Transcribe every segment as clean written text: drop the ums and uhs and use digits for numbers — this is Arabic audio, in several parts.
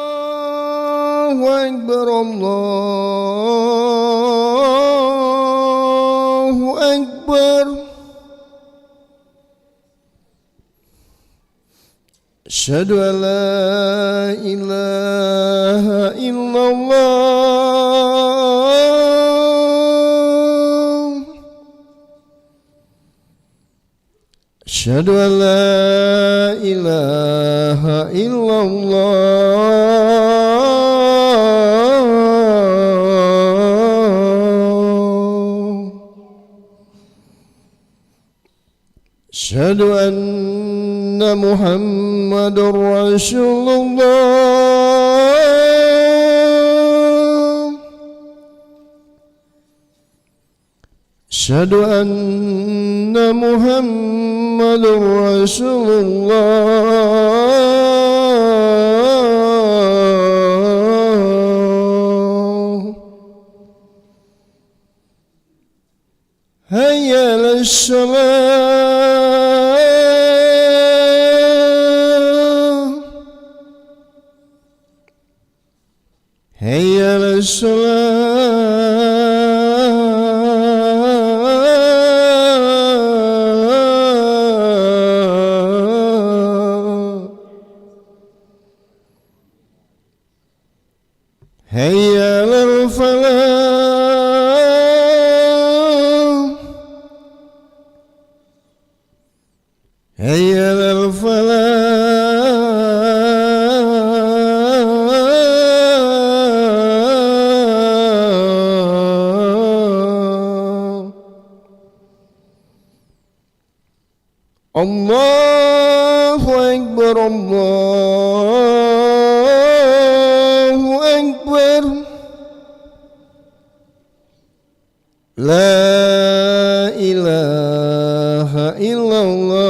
Allahu Akbar, Allahu Akbar. Asyhadu an la ilaha illallah. Asyhadu an la ilaha illallah. Asyhadu anna Muhammadar Rasulullah. Asyhadu anna Muhammadar Rasulullah. Hayya 'alas shalah. Hayya 'alas shalah. Hayya 'alal falah. Hayya 'alal falah. Allahu Akbar, Allahu Akbar. La ilaha illallah.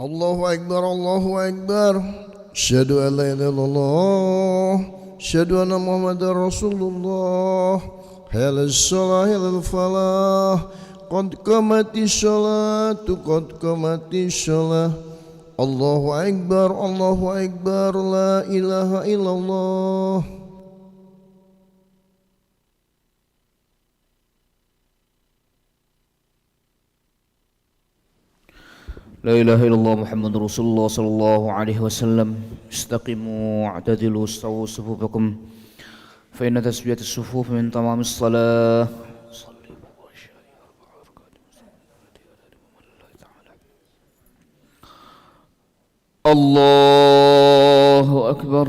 الله أكبر الله أكبر أشهد أن لا إله إلا الله أشهد أن محمدا رسول الله حي على الصلاة حي على الفلاح قد قامت الصلاة قد قامت الصلاة الله أكبر لا إله إلا الله لا إله إلا الله محمد رسول الله صلى الله عليه وسلم استقيموا واعتدلوا استووا صفوفكم فإن تسوية الصفوف من تمام الصلاة الله أكبر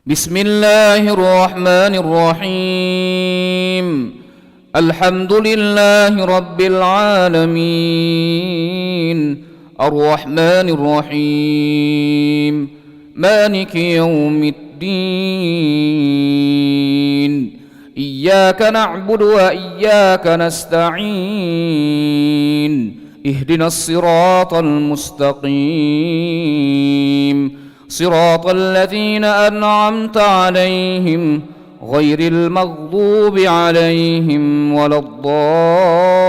بسم الله الرحمن الرحيم الحمد لله رب العالمين الرحمن الرحيم مالك يوم الدين إياك نعبد وإياك نستعين اهدنا الصراط المستقيم صراط الذين أنعمت عليهم غير المغضوب عليهم ولا الضالين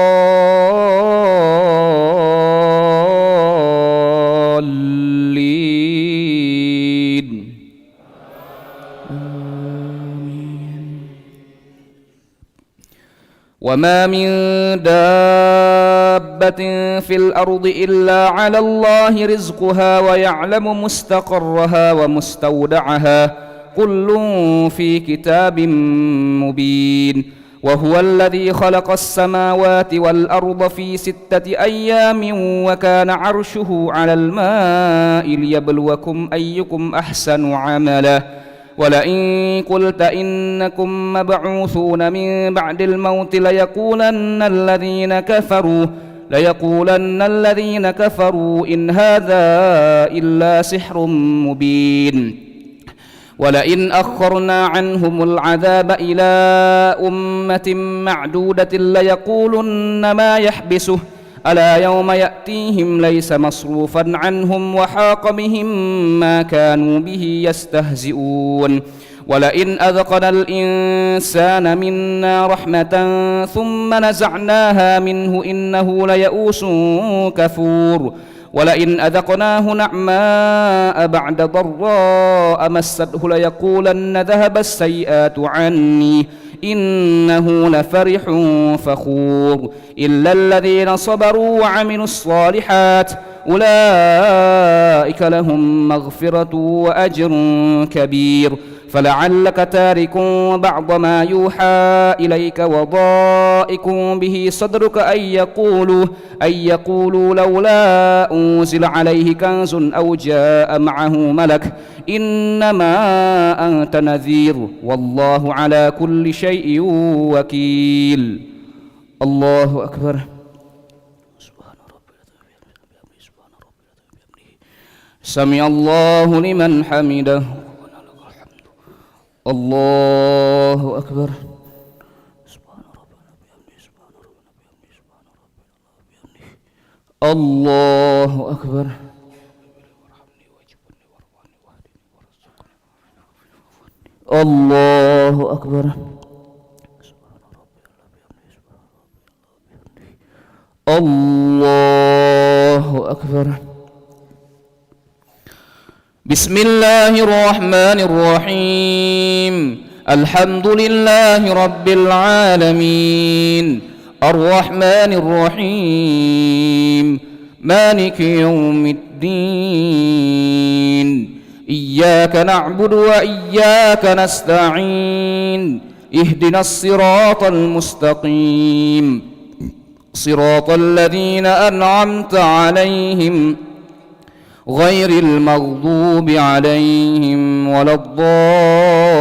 وما من دابة في الأرض إلا على الله رزقها ويعلم مستقرها ومستودعها كل في كتاب مبين وهو الذي خلق السماوات والأرض في 6 أيام وكان عرشه على الماء ليبلوكم أيكم أحسن عملا ولئن قلت إنكم مبعوثون من بعد الموت ليقولن الذين كفروا إن هذا إلا سحر مبين ولئن أخرنا عنهم العذاب إلى أمة معدودة ليقولن ما يحبسه ألا يوم يأتيهم ليس مصروفا عنهم وحاق بهم ما كانوا به يستهزئون ولئن أذقنا الإنسان منا رحمة ثم نزعناها منه إنه ليئوس كفور ولئن أذقناه نعماء بعد ضراء مسته ليقولن ذهب السيئات عني إنه لفرح فخور إلا الذين صبروا وعملوا الصالحات أولئك لهم مغفرة وأجر كبير فلعلك تارك بعض ما يوحى إليك وضائق به صدرك أن يقولوا لولا أنزل عليه كنز أو جاء معه ملك إنما أنت نذير والله على كل شيء وكيل الله أكبر سمع الله لمن حمده الله أكبر الله أكبر الله أكبر الله أكبر بسم الله الرحمن الرحيم الحمد لله رب العالمين الرحمن الرحيم مالك يوم الدين إياك نعبد وإياك نستعين اهدنا الصراط المستقيم صراط الذين أنعمت عليهم غير المغضوب عليهم ولا الضالين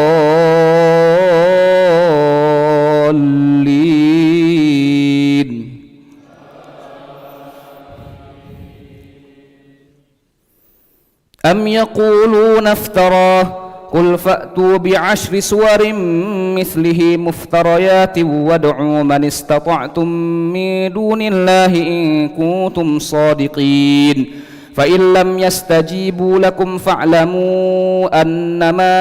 أم يقولون افتراه قل فأتوا بعشر سور مثله مفتريات وادعوا من استطعتم من دون الله إن كنتم صادقين فإن لم يستجيبوا لكم فاعلموا أنما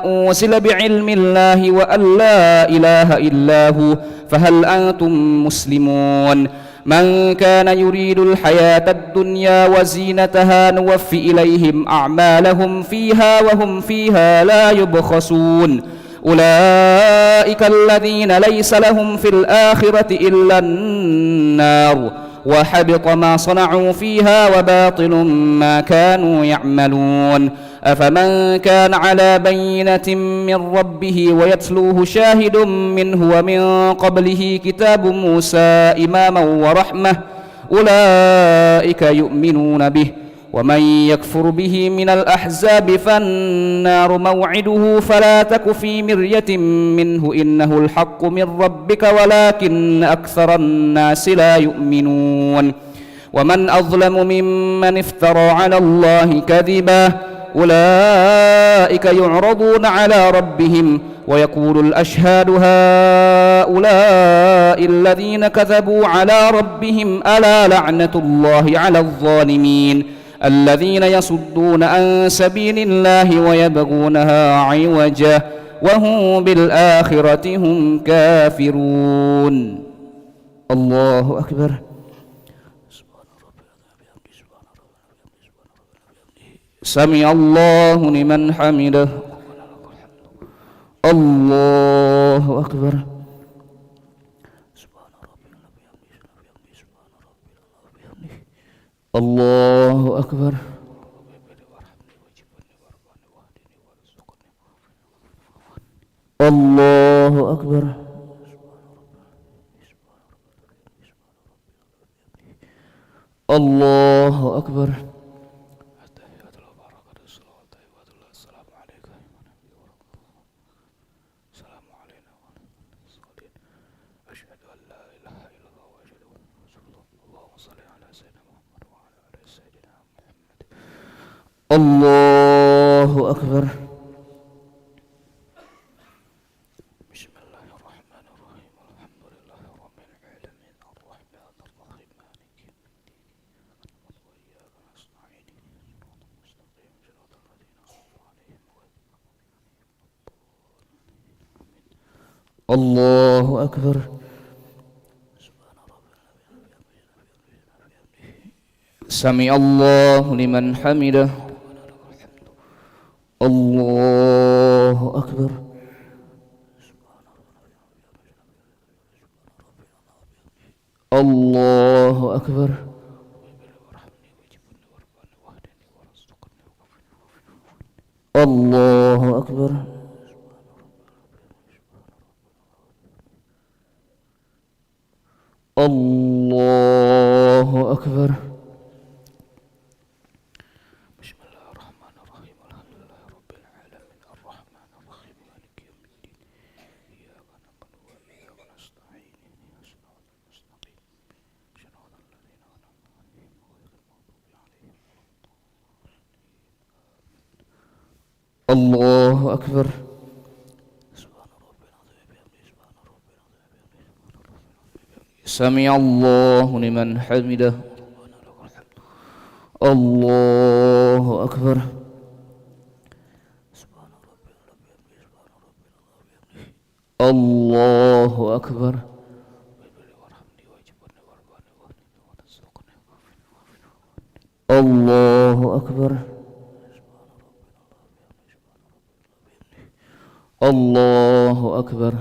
أنزل بعلم الله وأن لا إله إلا هو فهل أنتم مسلمون من كان يريد الحياة الدنيا وزينتها نوفي إليهم أعمالهم فيها وهم فيها لا يبخسون أولئك الذين ليس لهم في الآخرة إلا النار وحبط ما صنعوا فيها وباطل ما كانوا يعملون أفمن كان على بينة من ربه ويتلوه شاهد منه ومن قبله كتاب موسى إماما ورحمة أولئك يؤمنون به ومن يكفر به من الأحزاب فالنار موعده فلا تك في مرية منه إنه الحق من ربك ولكن أكثر الناس لا يؤمنون ومن أظلم ممن افترى على الله كذبا أولئك يعرضون على ربهم ويقول الأشهاد هؤلاء الذين كذبوا على ربهم ألا لعنة الله على الظالمين الذين يصدون عن سبيل الله ويبغونها عوجا وهم بالآخرة هم كافرون. الله أكبر. سمع الله لمن حمده. الله أكبر. الله أكبر. الله أكبر. الله أكبر. الله أكبر. بسم الله الرحمن الرحيم الحمد لله رب العالمين الرحمن الرحيم مالك يوم الدين إياك نستعين صراط المستقيم صراط الذين أنعمت عليهم غير الله أكبر. سمع الله لمن حمده. الله أكبر. الله أكبر. الله أكبر. الله أكبر. الله أكبر. سمع الله لمن حمده. الله أكبر. الله أكبر. الله أكبر. الله أكبر.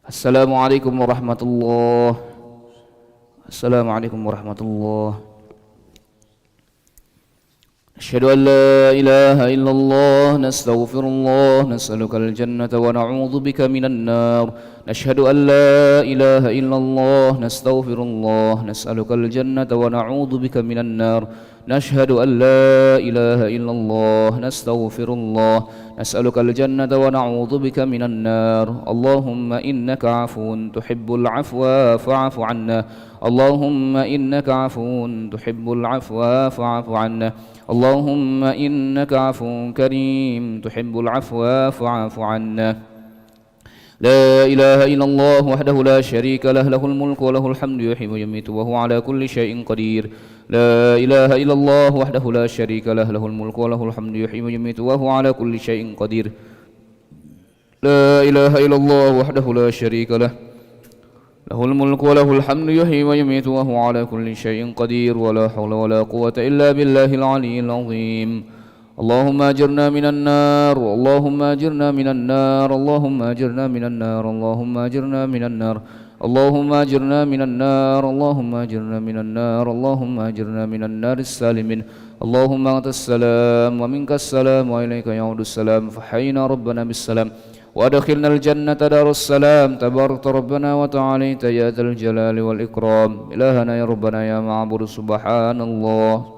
Assalamualaikum warahmatullahi. Assalamualaikum warahmatullahi. نشهد أن لا إله إلا الله نستغفر الله نسألك الجنة ونعوذ بك من النار نشهد أن لا إله إلا الله نستغفر الله نسألك الجنة ونعوذ بك من النار نشهد أن لا إله إلا الله نستغفر الله نسألك الجنة ونعوذ بك من النار اللهم إنك عفو تحب العفو فاعف عنا اللهم إنك عفو تحب العفو فاعف عنا اللهم إنك عفو كريم تحب العفو فاعف عنا لا إله إلا الله وحده لا شريك له له الملك وله الحمد يحيي ويميت وهو على كل شيء قدير لا إله إلا الله وحده لا شريك له له الملك وله الحمد يحيي ويميت وهو على كل شيء قدير لا إله إلا الله وحده لا شريك له له الملك وله الحمد يحيي ويميت وهو على كل شيء قدير ولا حول ولا قوة إلا بالله العلي العظيم اللهم أجرنا من النار اللهم أجرنا من النار اللهم أجرنا من النار اللهم أجرنا من النار اللهم أجرنا من النار اللهم أجرنا من النار اللهم أجرنا من النار السالمين اللهم أنت السلام ومنك السلام وإليك يعود السلام فحينا ربنا بالسلام وأدخلنا الجنة دار السلام تبارك ربنا وتعاليت يا ذا الجلال والإكرام إلهنا يا ربنا يا معبود سبحان الله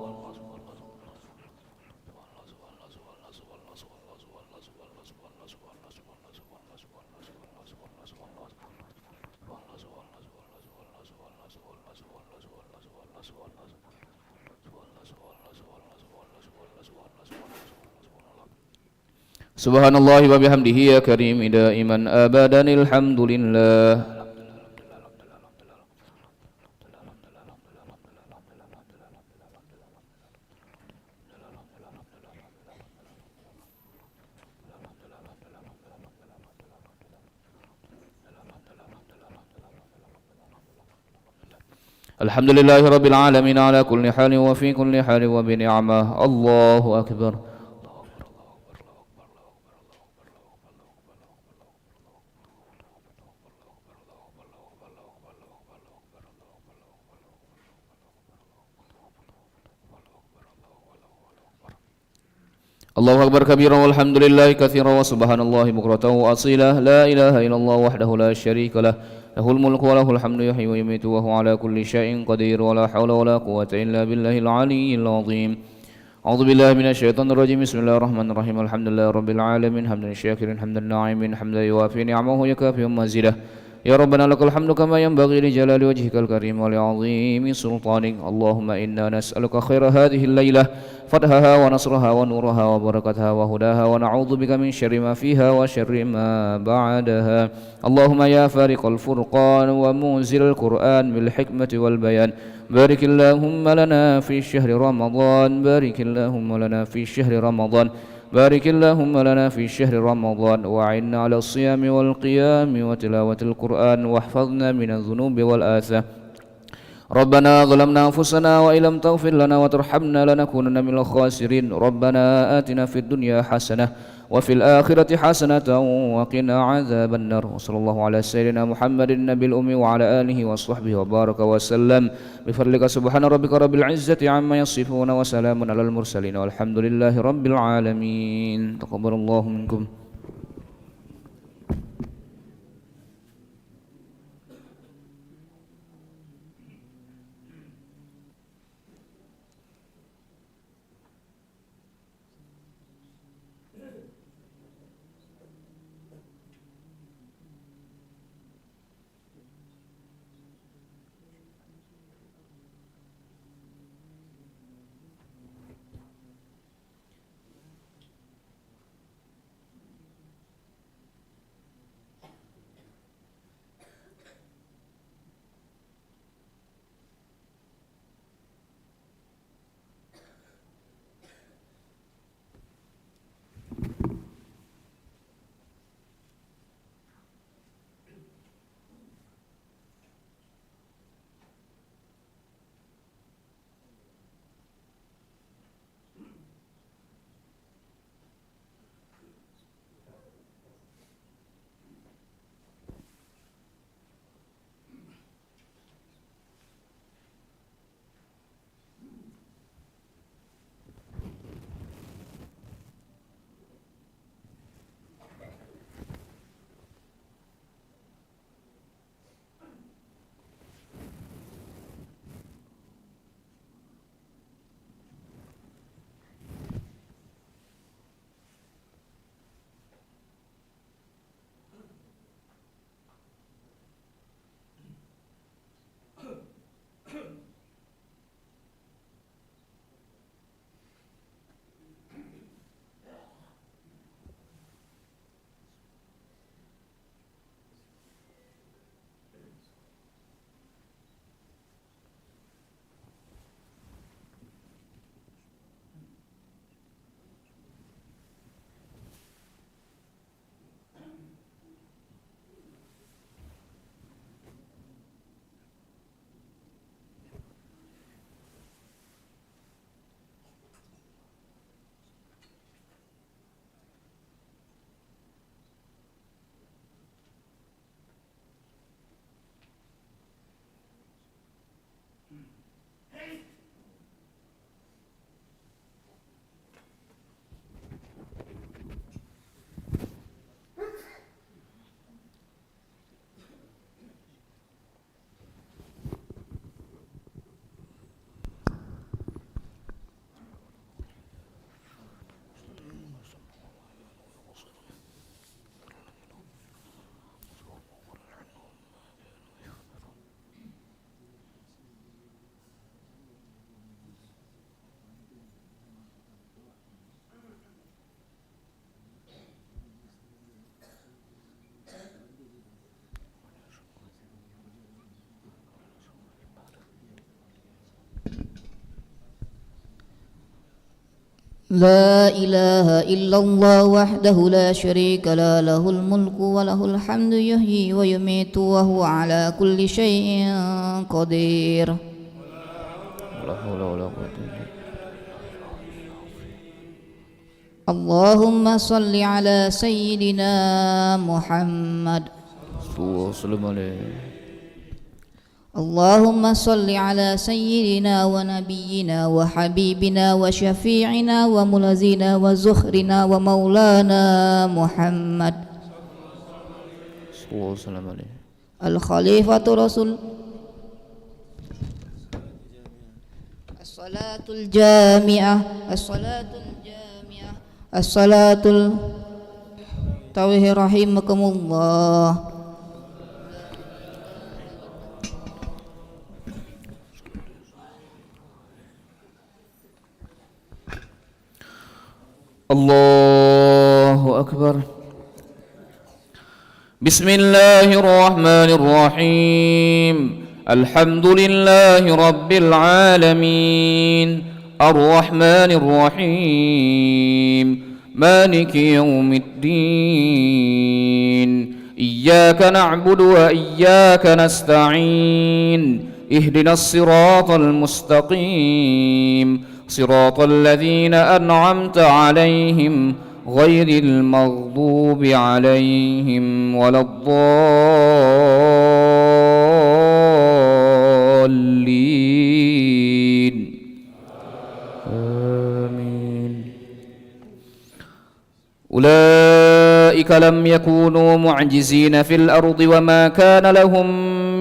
سبحان الله وبحمده يا كريم دائما أبدا الحمد لله الحمد لله رب العالمين على كل حال وفي كل حال وبنعمة الله أكبر الله أكبر كبيرا والحمد لله كثيرا وسبحان الله بكرة وأصيلا لا إله إلا الله وحده لا شريك له له الملك وله الحمد يحيي ويميت وهو على كل شيء قدير ولا حول ولا قوة إلا بالله العلي العظيم أعوذ بالله من الشيطان الرجيم بسم الله الرحمن الرحيم الحمد لله رب العالمين حمدا شاكرا حمدا ناعما حمدا يوافي نعمه يكافئ مزيده يا ربنا لك الحمد كما ينبغي لجلال وجهك الكريم ولعظيم سلطانك اللهم إنا نسألك خير هذه الليلة فتحها ونصرها ونورها وبركتها وهداها ونعوذ بك من شر ما فيها وشر ما بعدها اللهم يا فارق الفرقان ومنزل القرآن بالحكمة والبيان بارك اللهم لنا في شهر رمضان بارك اللهم لنا في شهر رمضان بارك اللهم لنا في شهر رمضان وأعنا على الصيام والقيام وتلاوة القرآن واحفظنا من الذنوب والآثام ربنا ظلمنا أنفسنا وإن لم تغفر لنا وترحمنا لنكونن من الخاسرين ربنا آتنا في الدنيا حسنة وفي الآخرة حسنة وقنا عذاب النار وصلى الله على سيدنا محمد النبي الأمي وعلى آله وصحبه وبارك وسلم بفضلك سبحان ربك رب العزة عما يصفون وسلام على المرسلين والحمد لله رب العالمين تقبل الله منكم. لا إله إلا الله وحده لا شريك له له الملك وله الحمد يحيي ويميت وهو على كل شيء قدير ولا حول ولا قوة إلا بالله. اللهم صل على سيدنا محمد صلى الله وسلم عليه. اللهم صل على سيدنا ونبينا وحبيبنا وشفيعنا وملازنا وزخرنا ومولانا محمد صلى الله وسلم عليه. الخليفة رسول الصلاة الجامعة الصلاة التوحيد رحمكم الله. الله أكبر. بسم الله الرحمن الرحيم. الحمد لله رب العالمين الرحمن الرحيم مالك يوم الدين إياك نعبد وإياك نستعين اهدنا الصراط المستقيم صراط الذين أنعمت عليهم غير المغضوب عليهم ولا الضالين آمين. أولئك لم يكونوا معجزين في الأرض وما كان لهم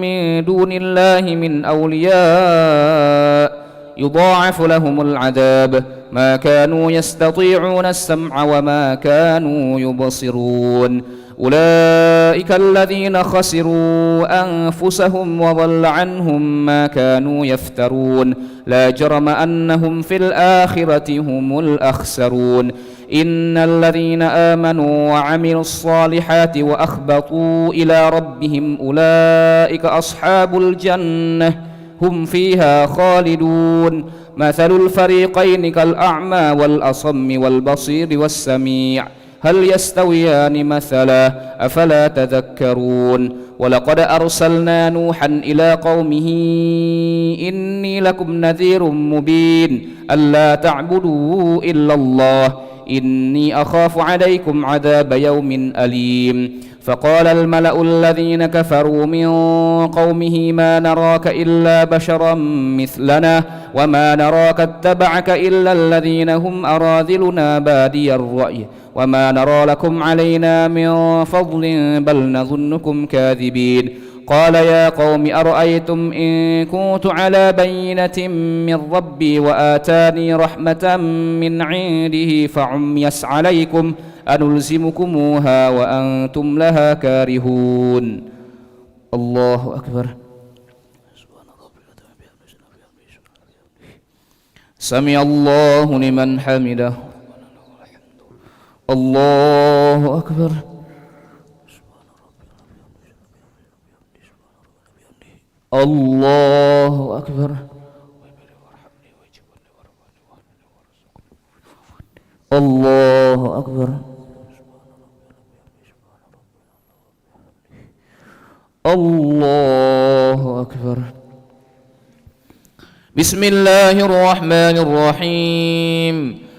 من دون الله من أولياء يضاعف لهم العذاب ما كانوا يستطيعون السمع وما كانوا يبصرون. أولئك الذين خسروا أنفسهم وضل عنهم ما كانوا يفترون لا جرم أنهم في الآخرة هم الأخسرون. إن الذين آمنوا وعملوا الصالحات وأخبطوا إلى ربهم أولئك أصحاب الجنة هم فيها خالدون. مثل الفريقين كالأعمى والأصم والبصير والسميع هل يستويان مثلا أفلا تذكرون. ولقد أرسلنا نوحا إلى قومه إني لكم نذير مبين ألا تعبدوا إلا الله إني أخاف عليكم عذاب يوم أليم. فقال الملأ الذين كفروا من قومه ما نراك إلا بشرا مثلنا وما نراك اتبعك إلا الذين هم أراذلنا بادي الرأي وما نرى لكم علينا من فضل بل نظنكم كاذبين. قال يا قوم أرأيتم إن كنت على بينة من ربي وآتاني رحمة من عنده فعميت عليكم أنلزمكموها وأنتم لها كارهون. الله أكبر. سمع الله لمن حمده. الله أكبر. الله أكبر. الله أكبر. الله أكبر. بسم الله الرحمن الرحيم.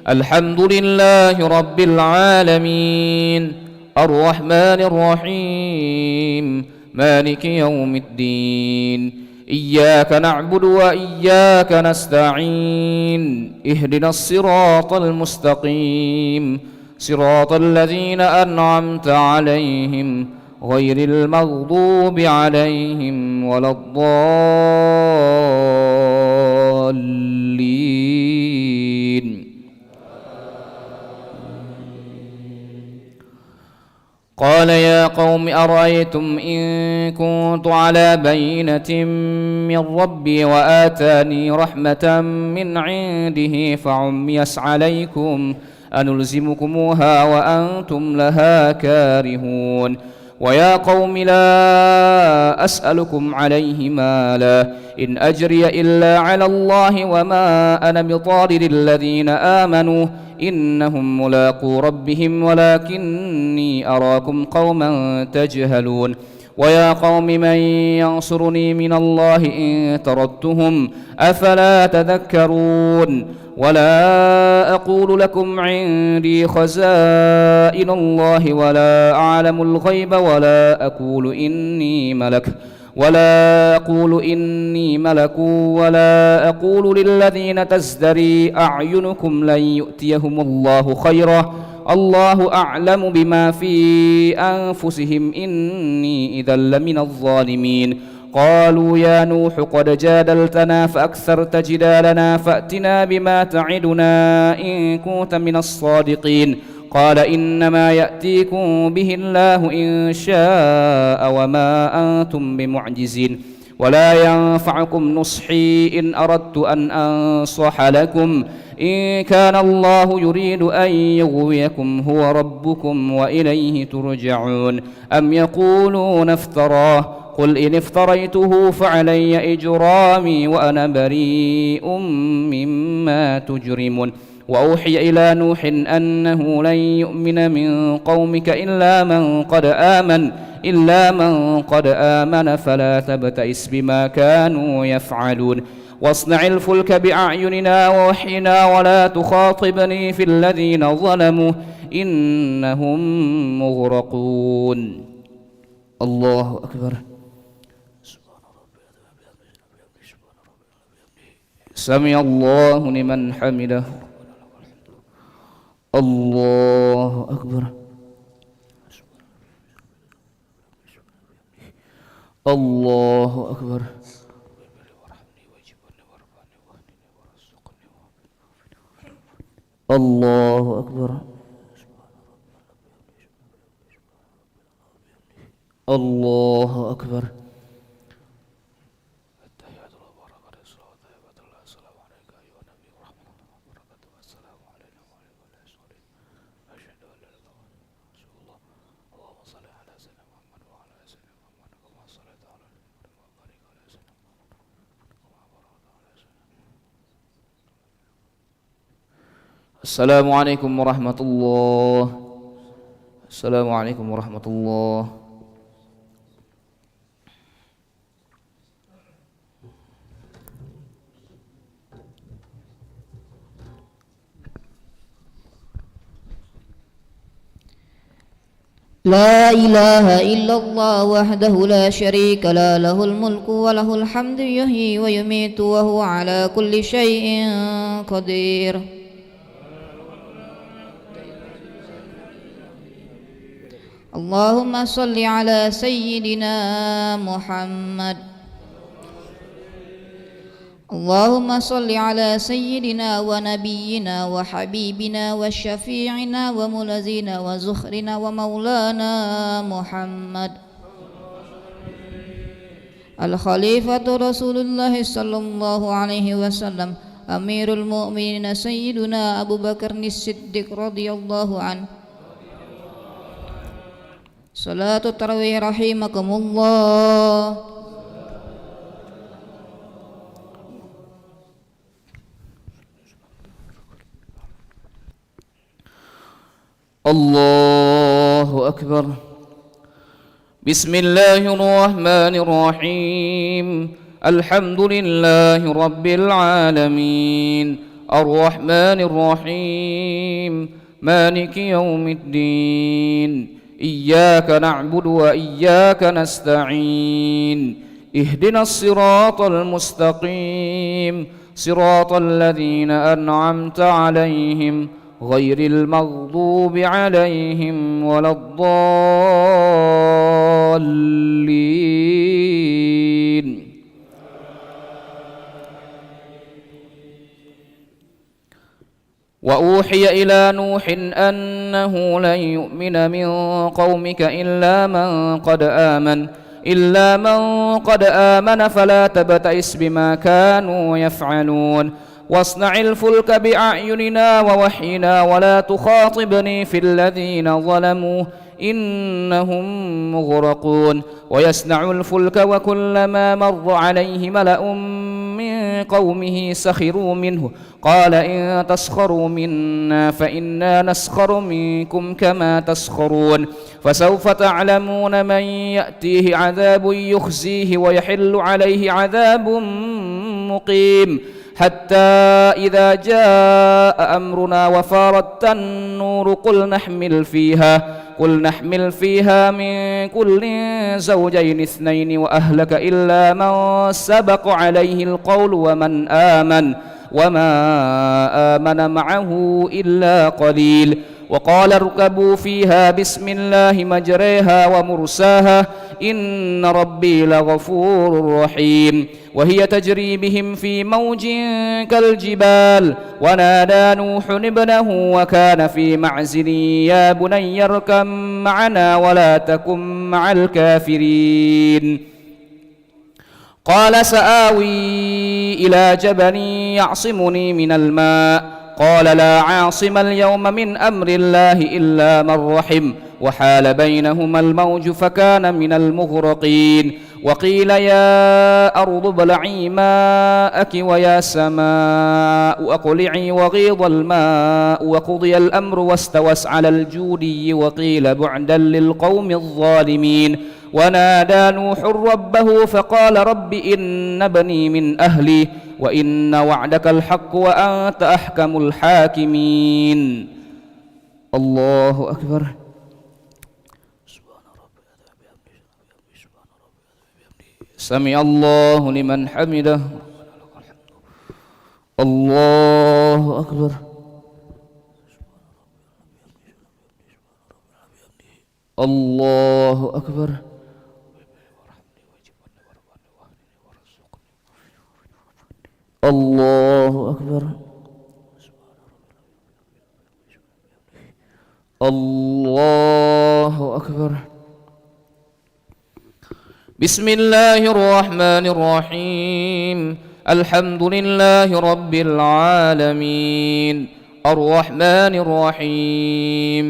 الحمد لله رب العالمين الرحمن الرحيم مالك يوم الدين إياك نعبد وإياك نستعين اهدنا الصراط المستقيم صراط الذين أنعمت عليهم غير المغضوب عليهم ولا الضالين. قال يا قوم أرأيتم إن كنت على بينة من ربي وآتاني رحمة من عنده فعميت عليكم أنلزمكموها وأنتم لها كارهون. ويا قوم لا أسألكم عليه مالا إن أجري إلا على الله وما أنا بطارد الذين آمنوا إنهم ملاقو ربهم ولكني أراكم قوما تجهلون ويا قوم من ينصرني من الله إن طردتهم أفلا تذكرون ولا أقول لكم عندي خزائن الله ولا أعلم الغيب ولا أقول إني ملك ولا أقول للذين تزدري أعينكم لن يؤتيهم الله خيرا الله أعلم بما في أنفسهم إني إذا لمن الظالمين قالوا يا نوح قد جادلتنا فأكثرت جدالنا فأتنا بما تعدنا إن كنت من الصادقين قال إنما يأتيكم به الله إن شاء وما أنتم بمعجزين ولا ينفعكم نصحي إن أردت أن أنصح لكم إن كان الله يريد أن يغويكم هو ربكم وإليه ترجعون أم يقولون افتراه قل إن افتريته فعلي إجرامي وأنا بريء مما تجرمون وأوحي إلى نوح أنه لن يؤمن من قومك إلا من قد آمن فلا تبتئس بما كانوا يفعلون واصنع الفلك بأعيننا ووحينا ولا تخاطبني في الذين ظلموا إنهم مغرقون الله أكبر سمع الله لمن حمده الله أكبر الله أكبر الله أكبر الله أكبر السلام عليكم ورحمة الله السلام عليكم ورحمة الله لا إله إلا الله وحده لا شريك له الملك وله الحمد يحيي ويميت وهو على كل شيء قدير اللهم صل على سيدنا محمد اللهم صل على سيدنا ونبينا وحبيبنا وشفيعنا وملذنا وزخرنا ومولانا محمد الخليفة رسول الله صلى الله عليه وسلم أمير المؤمنين سيدنا أبو بكر الصديق رضي الله عنه صلاة التراويح رحمكم الله الله أكبر بسم الله الرحمن الرحيم الحمد لله رب العالمين الرحمن الرحيم مالك يوم الدين إياك نعبد وإياك نستعين اهدنا الصراط المستقيم صراط الذين أنعمت عليهم غير المغضوب عليهم ولا الضالين وأوحي إلى نوح أنه لن يؤمن من قومك إلا من قد آمن فلا تبتئس بما كانوا يفعلون واصنع الفلك بأعيننا ووحينا ولا تخاطبني في الذين ظلموا إنهم مغرقون ويصنع الفلك وكلما مر عليه ملأ من قومه سخروا منه قال إن تسخروا منا فإنا نسخر منكم كما تسخرون فسوف تعلمون من يأتيه عذاب يخزيه ويحل عليه عذاب مقيم حتى إذا جاء أمرنا وفارت النور قل نحمل فيها من كل زوجين اثنين وأهلك إلا من سبق عليه القول وما آمن معه إلا قليل وقال اركبوا فيها بسم الله مجريها ومرساها إن ربي لغفور رحيم وهي تجري بهم في موج كالجبال ونادى نوح ابنه وكان في معزل يا بني اركب معنا ولا تكن مع الكافرين قال سآوي إلى جبل يعصمني من الماء قال لا عاصم اليوم من أمر الله إلا من رحم وحال بينهما الموج فكان من المغرقين وقيل يا أرض ابلعي ماءك ويا سماء أقلعي وغيض الماء وقضي الأمر واستوت على الجودي وقيل بعدا للقوم الظالمين ونادى نوح ربه فقال رب إن ابني من أهلي وإن وعدك الحق وأنت أحكم الحاكمين الله أكبر سمع الله لمن حمده الله أكبر الله أكبر الله أكبر الله أكبر بسم الله الرحمن الرحيم الحمد لله رب العالمين الرحمن الرحيم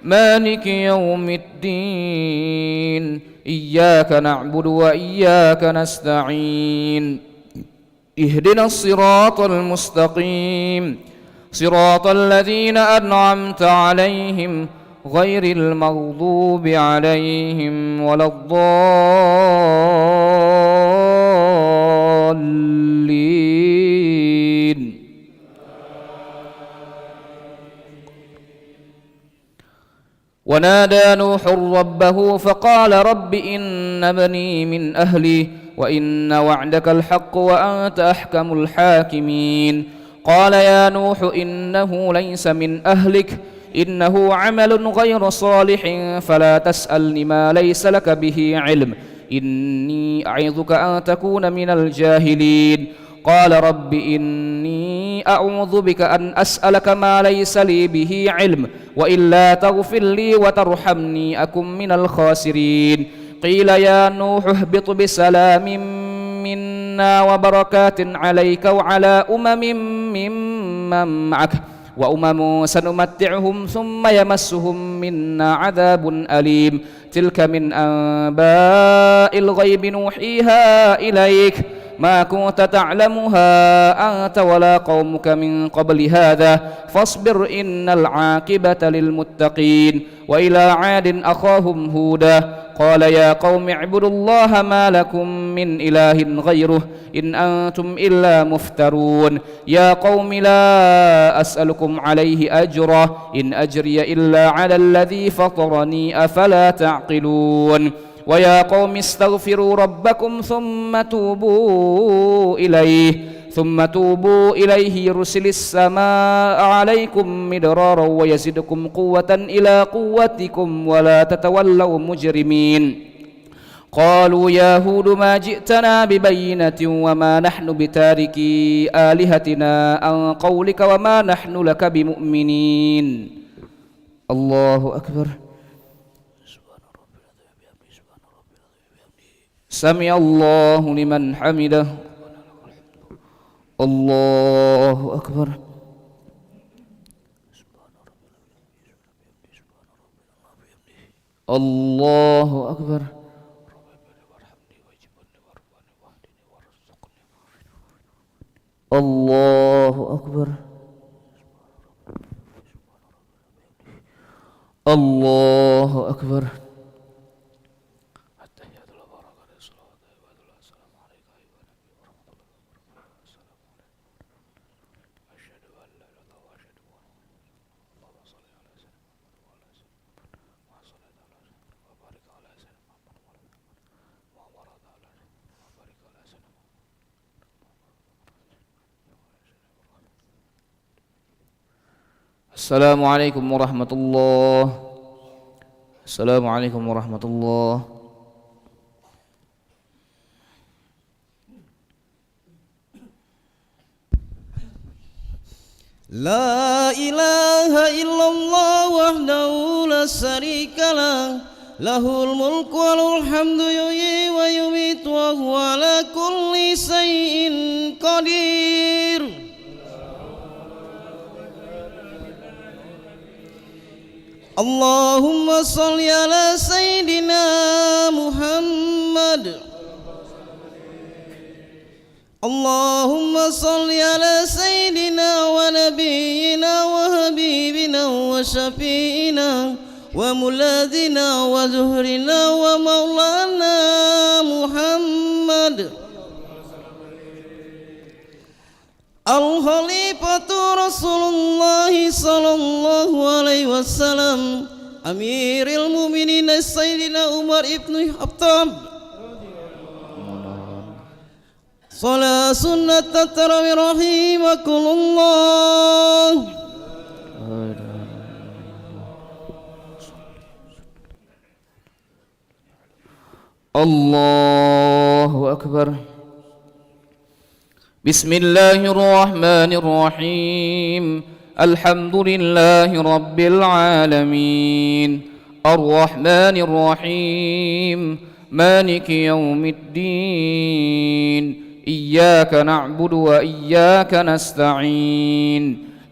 مالك يوم الدين إياك نعبد وإياك نستعين اهدنا الصراط المستقيم صراط الذين أنعمت عليهم غير المغضوب عليهم ولا الضالين ونادى نوح ربه فقال رب إن ابني من أهلي وإن وعدك الحق وأنت أحكم الحاكمين قال يا نوح إنه ليس من أهلك إنه عمل غير صالح فلا تسألني ما ليس لك به علم إني أعظك أن تكون من الجاهلين قال رب إني أعوذ بك أن أسألك ما ليس لي به علم وإلا تغفر لي وترحمني أكن من الخاسرين قيل يا نوح اهبط بسلام منا وبركات عليك وعلى ممن معك وأمم سنمتعهم ثم يمسهم منا عذاب أليم تلك من أنباء الغيب نوحيها إليك ما كنت تعلمها أنت ولا قومك من قبل هذا فاصبر إن العاقبة للمتقين وإلى عاد أخاهم هودا قال يا قوم اعبدوا الله ما لكم من إله غيره إن أنتم إلا مفترون يا قوم لا أسألكم عليه أجرا إن أجري إلا على الذي فطرني أفلا تعقلون ويا قوم استغفروا ربكم ثم توبوا إليه يرسل السماء عليكم مدرارا ويزدكم قوة إلى قوتكم ولا تتولوا مجرمين قالوا يا هود ما جئتنا ببينة وما نحن بتاركي آلهتنا عن قولك وما نحن لك بمؤمنين الله أكبر سمع الله لمن حمده الله أكبر. الله أكبر. الله أكبر. الله أكبر. السلام عليكم ورحمة الله. السلام عليكم ورحمة الله. لا إله إلا الله وحده لا شريك له له الملك وله الحمد يحيي ويميت وهو على كل شيء قدير. اللهم صل على سيدنا محمد. اللهم صل على سيدنا ونبينا وحبيبنا وشفيعنا وملاذنا وزهرنا ومولانا محمد الخليفة رسول الله صلى الله عليه وسلم أمير المؤمنين سيدنا عمر بن الخطاب صلاة سنة التراويح رحمكم الله. الله أكبر. بسم الله الرحمن الرحيم. الحمد لله رب العالمين الرحمن الرحيم مالك يوم الدين إياك نعبد وإياك نستعين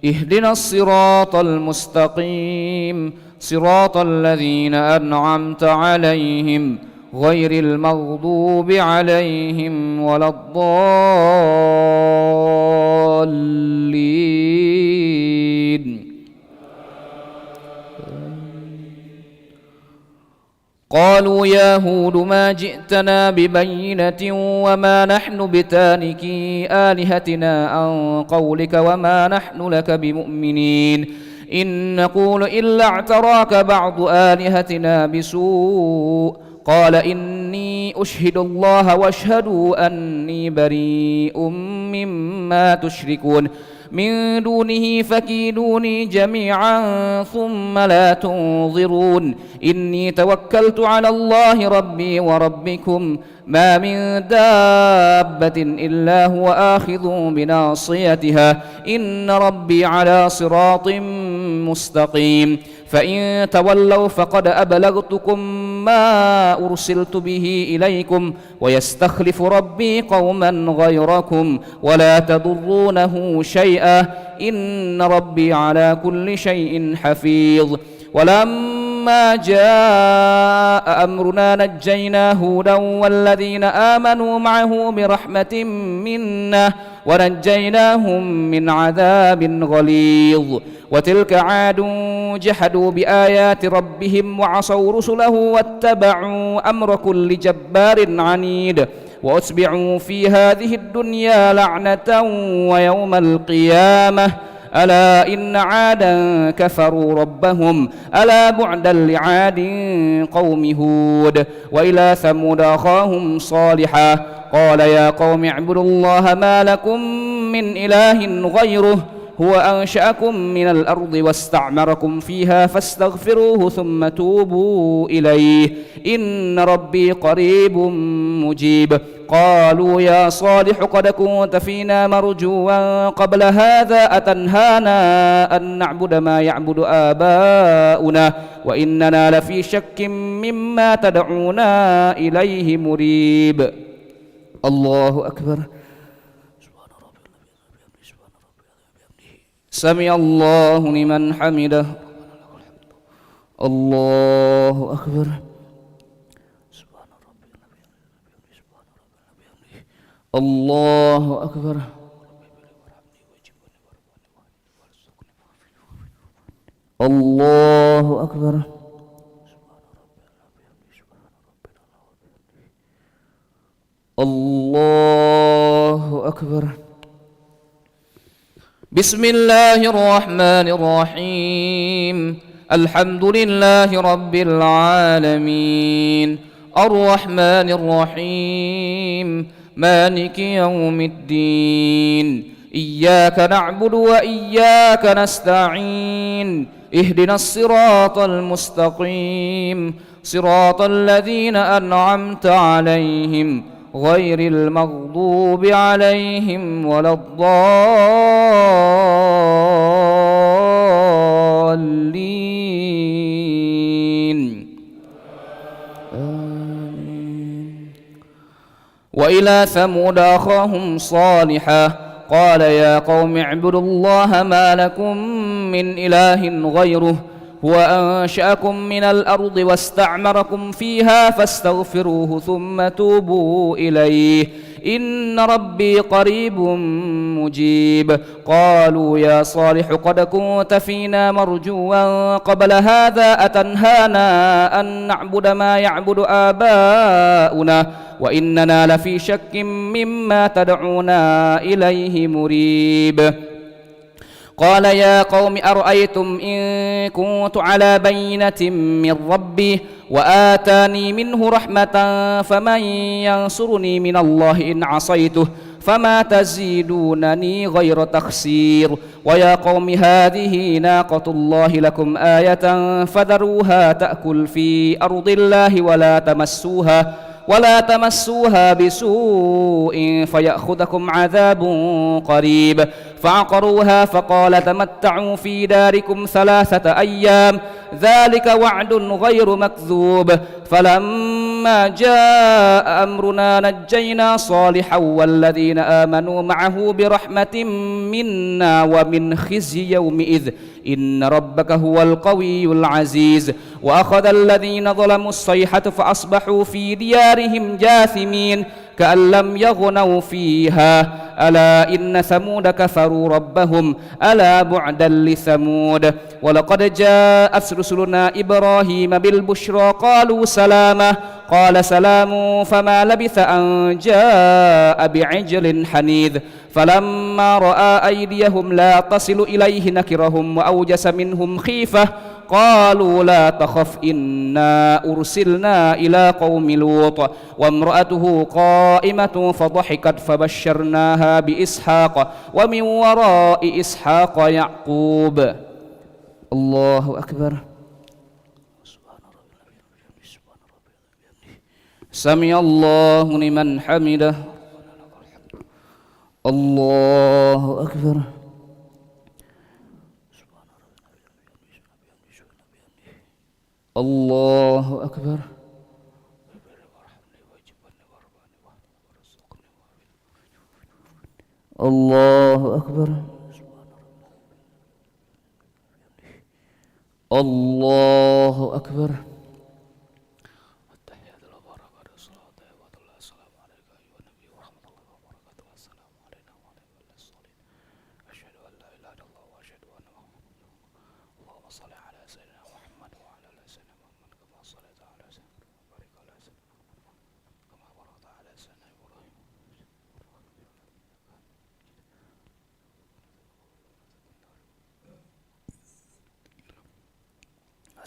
اهدنا الصراط المستقيم صراط الذين أنعمت عليهم غير المغضوب عليهم ولا الضالين. قالوا يا هود ما جئتنا ببينة وما نحن بتاركي آلهتنا عن قولك وما نحن لك بمؤمنين إن نقول إلا اعتراك بعض آلهتنا بسوء قال إني أشهد الله واشهدوا أني بريء مما تشركون من دونه فكيدوني جميعا ثم لا تنظرون إني توكلت على الله ربي وربكم ما من دابة إلا هو آخذ بناصيتها إن ربي على صراط مستقيم فإن تولوا فقد أبلغتكم ما أرسلت به إليكم ويستخلف ربي قوما غيركم ولا تضرونه شيئا إن ربي على كل شيء حفيظ. ولما جاء أمرنا نجينا هودا والذين آمنوا معه برحمة منا ونجيناهم من عذاب غليظ. وتلك عاد جحدوا بآيات ربهم وعصوا رسله واتبعوا أمر كل جبار عنيد وأتبعوا في هذه الدنيا لعنة ويوم القيامة ألا إن عادا كفروا ربهم ألا بعدا لعاد قوم هود. وإلى ثمود أخاهم صالحا قال يا قوم اعبدوا الله ما لكم من إله غيره هو أنشأكم من الأرض واستعمركم فيها فاستغفروه ثم توبوا إليه إن ربي قريب مجيب. قالوا يا صالح قد كنت فينا مرجوا قبل هذا أتنهانا أن نعبد ما يعبد آباؤنا وإننا لفي شك مما تدعونا إليه مريب. الله أكبر. سمع الله لمن حمده الله أكبر الله أكبر الله أكبر الله أكبر بسم الله الرحمن الرحيم الحمد لله رب العالمين الرحمن الرحيم مالك يوم الدين إياك نعبد وإياك نستعين اهدنا الصراط المستقيم صراط الذين أنعمت عليهم غير المغضوب عليهم ولا الضالين آمين. وإلى ثمود أخاهم صالحا قال يا قوم اعبدوا الله ما لكم من إله غيره هو أنشأكم من الأرض واستعمركم فيها فاستغفروه ثم توبوا إليه إن ربي قريب مجيب قالوا يا صالح قد كنت فينا مرجوا قبل هذا أتنهانا أن نعبد ما يعبد آباؤنا وإننا لفي شك مما تدعونا إليه مريب قال يا قوم أرأيتم إن كنت على بينة من ربي وآتاني منه رحمة فمن ينصرني من الله إن عصيته فما تزيدونني غير تخسير ويا قوم هذه ناقة الله لكم آية فذروها تأكل في أرض الله ولا تمسوها بسوء فيأخذكم عذاب قريب فعقروها فقال تمتعوا في داركم 3 أيام ذلك وعد غير مكذوب فلما جاء أمرنا نجينا صالحا والذين آمنوا معه برحمة منا ومن خزي يومئذ إن ربك هو القوي العزيز وأخذ الذين ظلموا الصيحة فأصبحوا في ديارهم جاثمين كأن لم يغنوا فيها ألا إن ثمود كفروا ربهم ألا بعدا لثمود ولقد جاءت رسلنا إبراهيم بالبشرى قالوا سلاما قال سلام فما لبث أن جاء بعجل حنيذ فلما رأى أيديهم لا تصل إليه نكرهم وأوجس منهم خيفة قالوا لا تخف إنا أرسلنا إلى قوم لوط وامرأته قائمة فضحكت فبشرناها بإسحاق ومن وراء إسحاق يعقوب الله أكبر سمع الله لمن حمده الله أكبر الله أكبر الله أكبر الله أكبر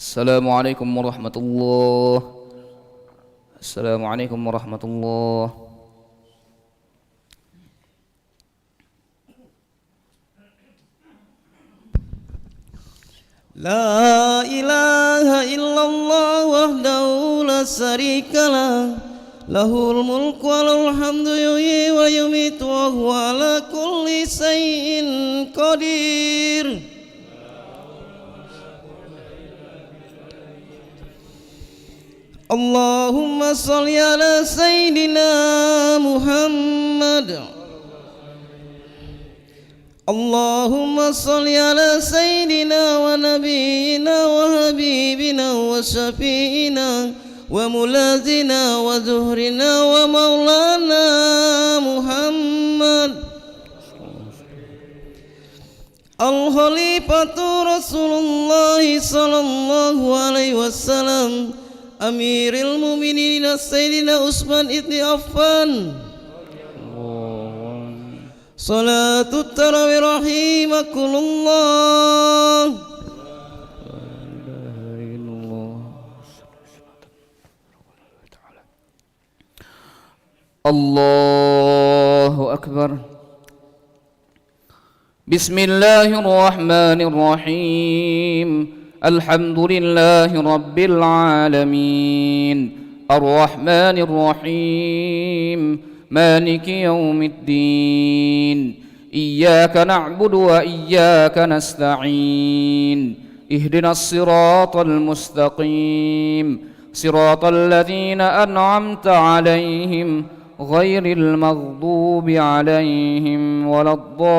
السلام عليكم ورحمة الله السلام عليكم ورحمة الله لا إله إلا الله وحده لا شريك له له الملك وله الحمد يحيي ويميت وهو على كل شيء قدير اللهم صل على سيدنا محمد اللهم صل على سيدنا ونبينا وحبيبنا وشفينا وملاذنا وزهرنا ومولانا محمد الخليفة رسول الله صلى الله عليه وسلم أمير المؤمنين سيدنا عثمان بن عفان صلاة التراويح رحمكم الله. الله أكبر. بسم الله الرحمن الرحيم. الحمد لله رب العالمين الرحمن الرحيم مالك يوم الدين إياك نعبد وإياك نستعين اهدنا الصراط المستقيم صراط الذين أنعمت عليهم غير المغضوب عليهم ولا الضالين.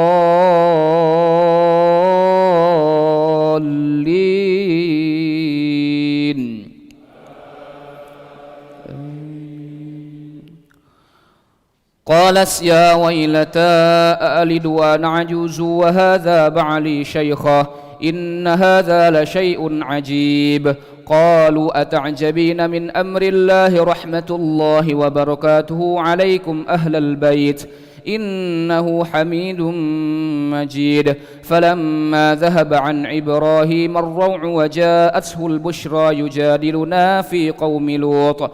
قالت يا ويلتى أألد وأنا عجوز وهذا بعلي شيخا إن هذا لشيء عجيب. قالوا أتعجبين من أمر الله رحمة الله وبركاته عليكم أهل البيت إنه حميد مجيد. فلما ذهب عن إبراهيم الروع وجاءته البشرى يجادلنا في قوم لوط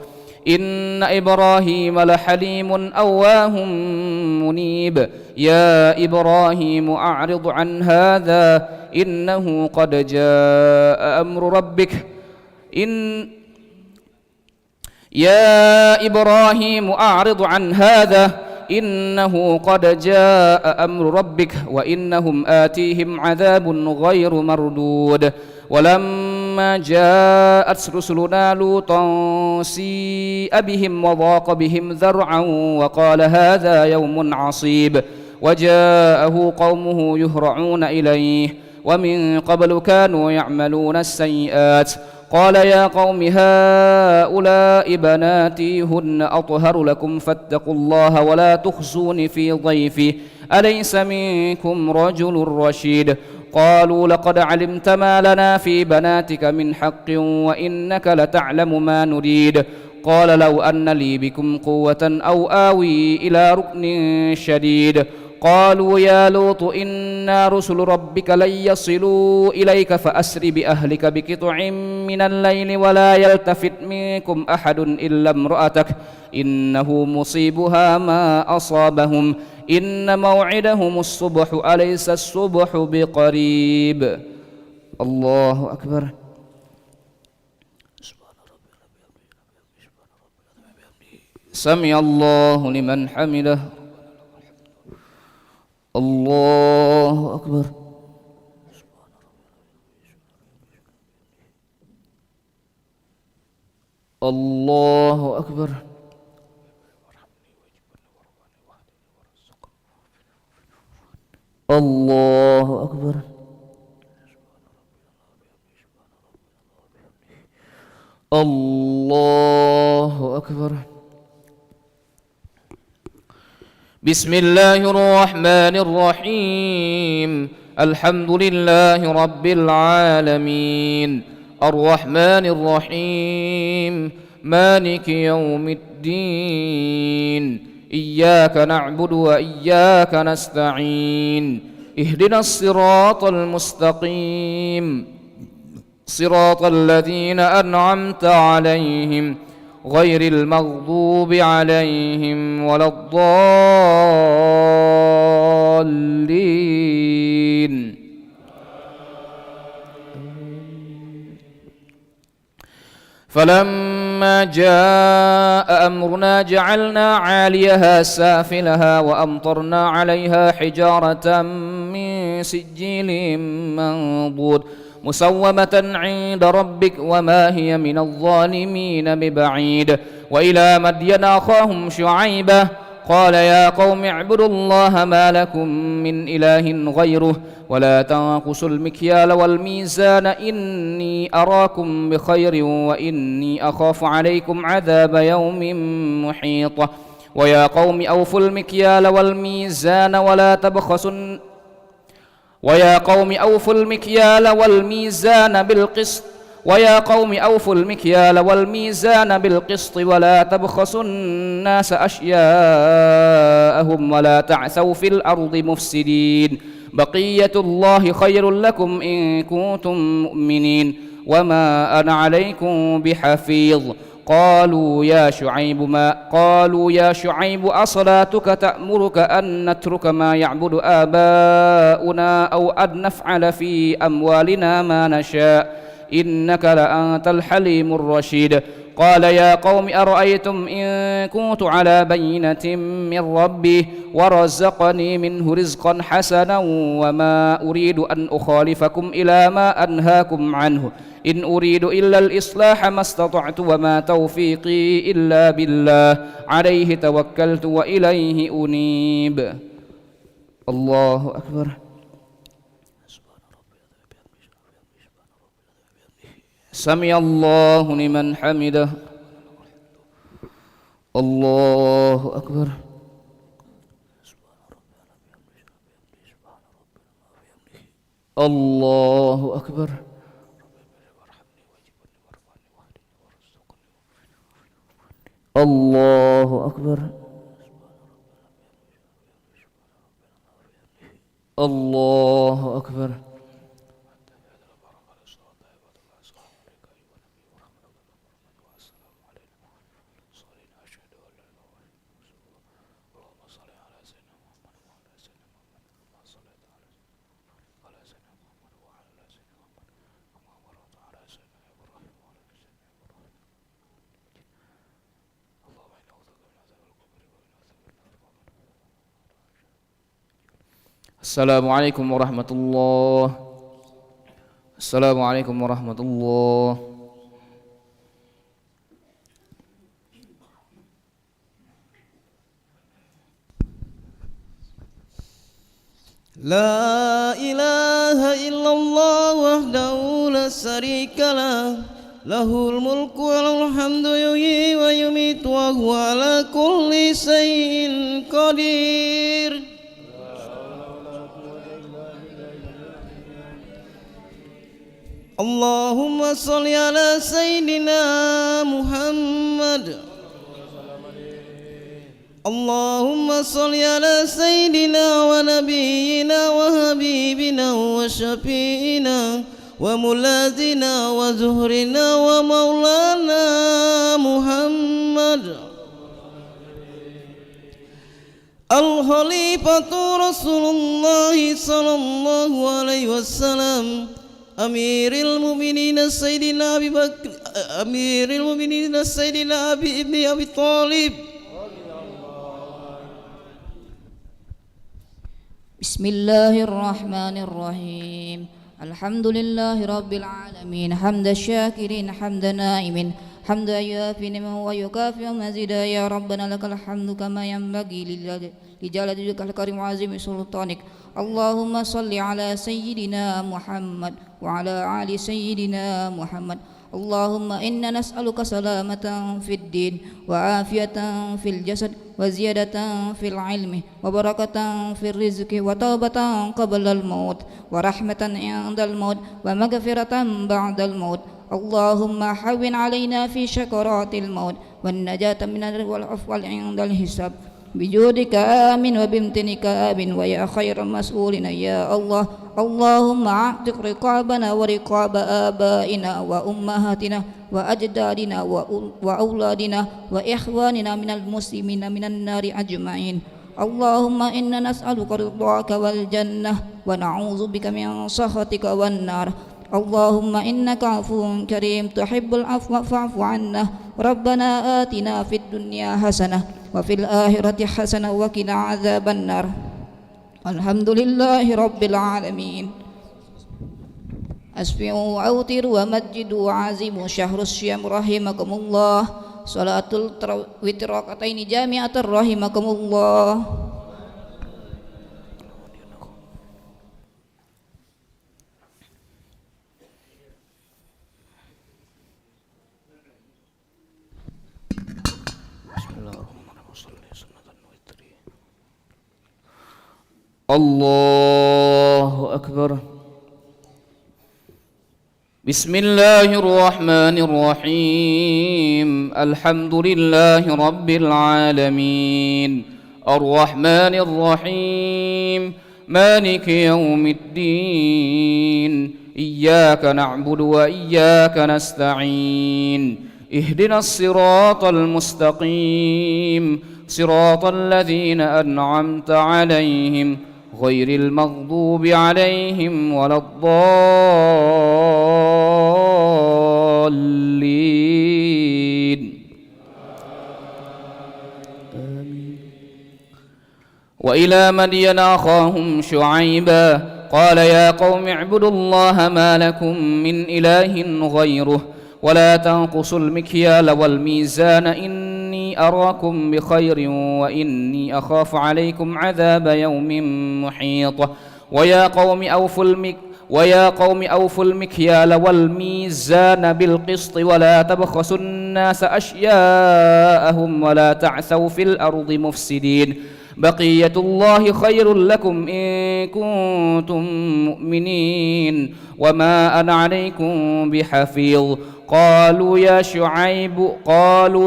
إن إبراهيم لحليم أواه منيب. يا إبراهيم أعرض عن هذا إنه قد جاء أمر ربك يا إبراهيم أعرض عن هذا إنه قد جاء أمر ربك وإنهم آتيهم عذاب غير مردود. ولما جاءت رسلنا لوطا سيء بهم وضاق بهم ذرعا وقال هذا يوم عصيب. وجاءه قومه يهرعون إليه ومن قبل كانوا يعملون السيئات. قال يا قوم هؤلاء بناتي هن أطهر لكم فاتقوا الله ولا تخزون في ضيفي أليس منكم رجل رشيد. قالوا لقد علمت ما لنا في بناتك من حق وإنك لتعلم ما نريد. قال لو أن لي بكم قوة أو آوي إلى ركن شديد. قالوا يا لوط إنا رسل ربك لن يصلوا إليك فأسر بأهلك بقطع من الليل ولا يلتفت منكم أحد إلا امرأتك إنه مصيبها ما أصابهم إن موعدهم الصبح أليس الصبح بقريب. الله أكبر. سمع الله لمن حمده. الله أكبر. الله أكبر. الله أكبر. الله أكبر. بسم الله الرحمن الرحيم. الحمد لله رب العالمين الرحمن الرحيم مالك يوم الدين إياك نعبد وإياك نستعين اهدنا الصراط المستقيم صراط الذين أنعمت عليهم غير المغضوب عليهم ولا الضالين. فلما جاء أمرنا جعلنا عاليها سافلها وأمطرنا عليها حجارة من سجيل منضود مسومة عند ربك وما هي من الظالمين ببعيد. وإلى مدين أخاهم شعيبة قال يا قوم اعبدوا الله ما لكم من إله غيره ولا تنقصوا المكيال والميزان إني أراكم بخير وإني أخاف عليكم عذاب يوم محيط ويا قوم أوفوا المكيال والميزان ولا تبخسوا ويا قوم أوفوا المكيال والميزان بالقسط ولا تبخسوا الناس أشياءهم ولا تعثوا في الأرض مفسدين بقية الله خير لكم إن كنتم مؤمنين وما أنا عليكم بحفيظ قالوا يا شعيب أصلاتك تأمرك أن نترك ما يعبد آباؤنا أو أن نفعل في أموالنا ما نشاء إنك لأنت الحليم الرشيد قال يا قوم أرأيتم إن كنت على بينة من ربي ورزقني منه رزقا حسنا وما أريد أن أخالفكم إلى ما أنهاكم عنه إن أريد إلا الإصلاح ما استطعت وما توفيقي إلا بالله عليه توكلت وإليه أنيب الله أكبر سمع الله لمن حمده الله أكبر الله أكبر الله أكبر الله أكبر السلام عليكم ورحمة الله السلام عليكم ورحمة الله لا إله إلا الله وحده لا شريك له له الملك وله الحمد يحيي ويميت وهو على كل شيء قدير اللهم صل على سيدنا محمد اللهم صل على سيدنا ونبينا وحبيبنا وشفينا وملاذنا وزهرنا ومولانا محمد الخليفة رسول الله صلى الله عليه وسلم أمير المؤمنين سيدنا أبي بكر أمير المؤمنين سيدنا أبي طالب بسم الله الرحمن الرحيم الحمد لله رب العالمين حمد الشاكرين حمد نائمين حمد يوافي نعمه ويكافئ مزيدا يا ربنا لك الحمد كما ينبغي لجلال وجهك الكريم وعظيم سلطانك اللهم صل على سيدنا محمد وعلى آل سيدنا محمد اللهم إنا نسألك سلامة في الدين وعافية في الجسد وزيادة في العلم وبركة في الرزق وتوبة قبل الموت ورحمة عند الموت ومغفرة بعد الموت اللهم حون علينا في شكرات الموت والنجاة من والعفو عند الحساب بجودك آمين وبامتنك آمين ويا خير مسؤولنا يا الله اللهم اعتق رقابنا ورقاب آبائنا وأمهاتنا وأجدادنا وأولادنا وإخواننا من المسلمين من النار أجمعين اللهم إنا نسألك رضاك والجنة ونعوذ بك من سخطك والنار اللهم إنك عفو كريم تحب العفو فاعف عنا ربنا آتنا في الدنيا حسنة وفي الآخرة حسنة وقنا عذاب النار الحمد لله رب العالمين أسبعوا وأوتروا ومجدوا وعزموا شهر الصيام رحمكم الله صلاة الوتر ركعتين جامعة رحمكم الله. الله أكبر. بسم الله الرحمن الرحيم. الحمد لله رب العالمين الرحمن الرحيم مالك يوم الدين إياك نعبد وإياك نستعين اهدنا الصراط المستقيم صراط الذين أنعمت عليهم غير المغضوب عليهم ولا الضالين آمين. وإلى مدين أخاهم شعيبا قال يا قوم اعبدوا الله ما لكم من إله غيره ولا تنقصوا المكيال والميزان إني أراكم بخير وإني أخاف عليكم عذاب يوم محيط ويا قوم أوفوا المكيال والميزان بالقسط ولا تبخسوا الناس أشياءهم ولا تعثوا في الأرض مفسدين بقية الله خير لكم إن كنتم مؤمنين وما أنا عليكم بحفيظ قالوا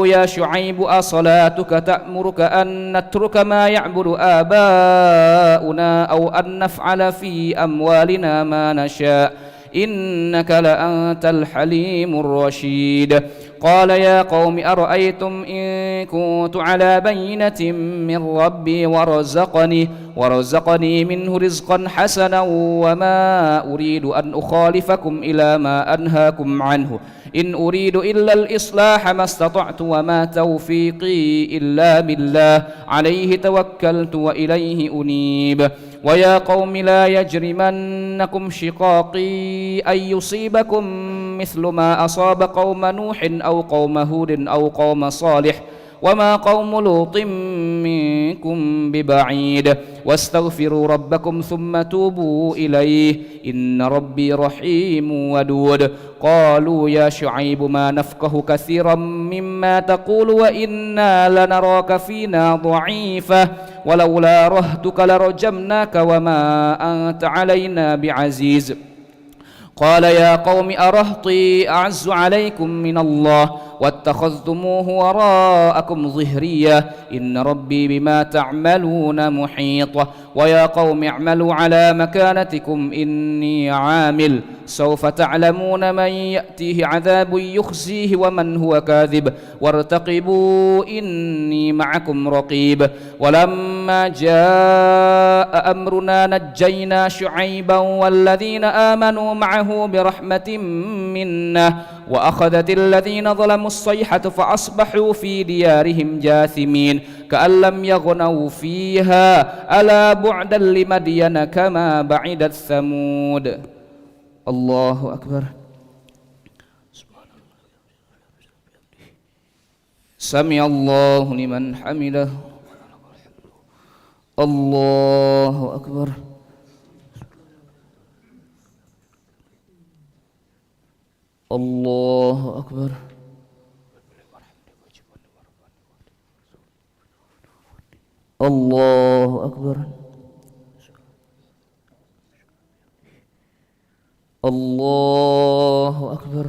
يا شعيب أصلاتك تأمرك أن نترك ما يعبد آباؤنا أو أن نفعل في أموالنا ما نشاء إنك لأنت الحليم الرشيد قال يا قوم أرأيتم إن كنت على بينة من ربي ورزقني منه رزقا حسنا وما أريد أن أخالفكم إلى ما أنهاكم عنه إن أريد إلا الإصلاح ما استطعت وما توفيقي إلا بالله عليه توكلت وإليه أنيب ويا قوم لا يجرمنكم شقاقي أن يصيبكم مثل ما أصاب قوم نوح أو قوم هود أو قوم صالح وما قوم لوط منكم ببعيد واستغفروا ربكم ثم توبوا إليه إن ربي رحيم ودود قالوا يا شعيب ما نفقه كثيرا مما تقول وإنا لنراك فينا ضعيفا ولولا رهتك لرجمناك وما أنت علينا بعزيز قال يا قوم أرهطي أعز عليكم من الله واتخذتموه وراءكم ظهريا إن ربي بما تعملون محيط ويا قوم اعملوا على مكانتكم إني عامل سوف تعلمون من يأتيه عذاب يخزيه ومن هو كاذب وارتقبوا إني معكم رقيب ولما جاء أمرنا نجينا شعيبا والذين آمنوا معه برحمة منا وأخذت الذين ظلموا الصيحة فأصبحوا في ديارهم جاثمين كأن لم يغنوا فيها ألا بعدا لمدين كما بعدت ثمود الله أكبر سمع الله لمن حمده الله أكبر الله أكبر الله أكبر الله أكبر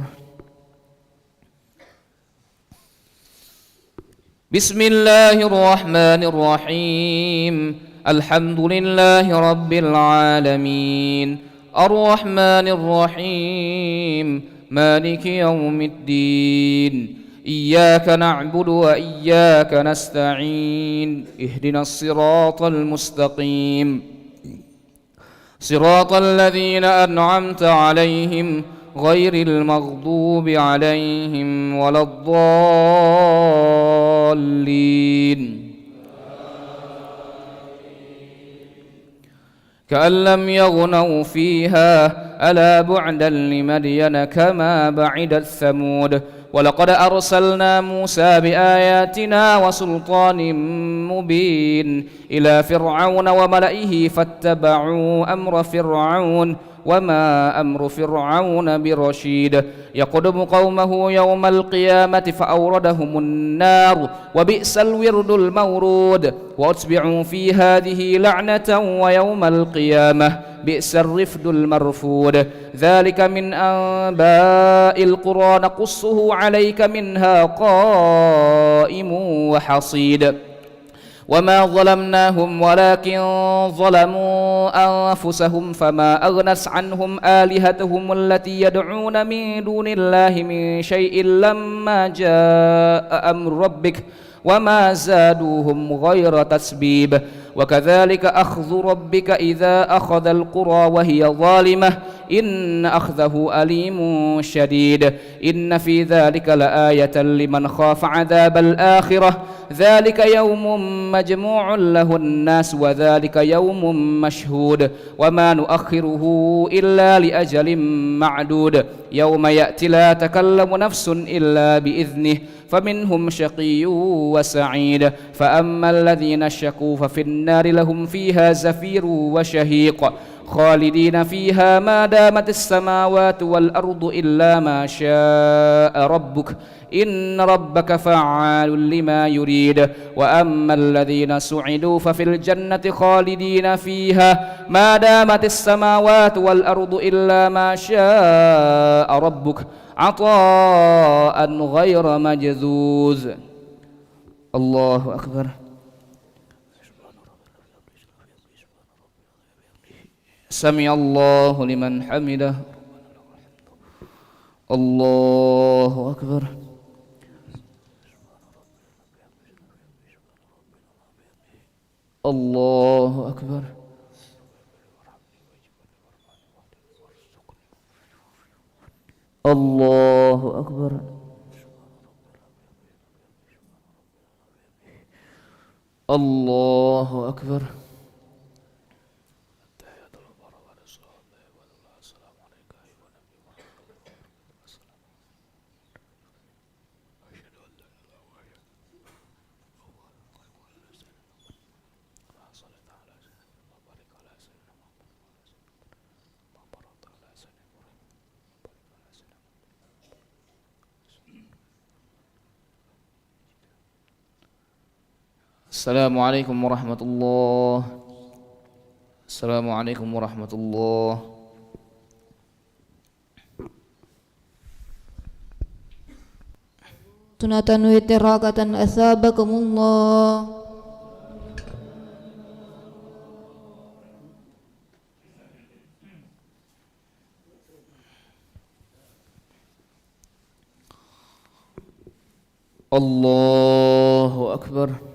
بسم الله الرحمن الرحيم الحمد لله رب العالمين الرحمن الرحيم مالك يوم الدين إياك نعبد وإياك نستعين اهدنا الصراط المستقيم صراط الذين أنعمت عليهم غير المغضوب عليهم ولا الضالين كأن لم يغنوا فيها ألا بعدا لمدين كما بعدت ثمود ولقد أرسلنا موسى بآياتنا وسلطان مبين إلى فرعون وملئه فاتبعوا أمر فرعون وما أمر فرعون برشيد يقدم قومه يوم القيامة فأوردهم النار وبئس الورد المورود وأتبعوا في هذه لعنة ويوم القيامة بئس الرفد المرفود ذلك من أنباء القرى نقصه عليك منها قائم وحصيد وما ظلمناهم ولكن ظلموا أنفسهم فما أغنت عنهم آلهتهم التي يدعون من دون الله من شيء لما جاء أمر ربك وما زادوهم غير تسبيب وكذلك أخذ ربك إذا أخذ القرى وهي ظالمة إن أخذه أليم شديد إن في ذلك لآية لمن خاف عذاب الآخرة ذلك يوم مجموع له الناس وذلك يوم مشهود وما نؤخره إلا لأجل معدود يوم يأتي لا تكلم نفس إلا بإذنه فمنهم شقي وسعيد فأما الذين شقوا ففي النار لهم فيها زفير وشهيق خالدين فيها ما دامت السماوات والأرض إلا ما شاء ربك إن ربك فعال لما يريد وأما الذين سعدوا ففي الجنة خالدين فيها ما دامت السماوات والأرض إلا ما شاء ربك عطاء غير مجذوذ الله أكبر سمع الله لمن حمده الله أكبر الله أكبر الله أكبر الله أكبر السلام عليكم ورحمة الله السلام عليكم ورحمة الله Sunatan witirakatan asabakumullah. الله أكبر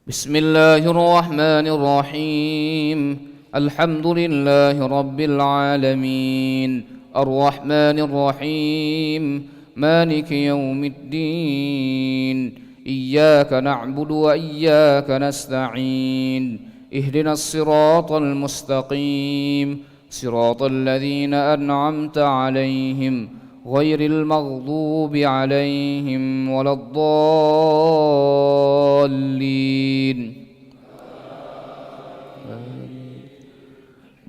بسم الله الرحمن الرحيم الحمد لله رب العالمين الرحمن الرحيم مالك يوم الدين إياك نعبد وإياك نستعين اهدنا الصراط المستقيم صراط الذين أنعمت عليهم غير المغضوب عليهم ولا الضالين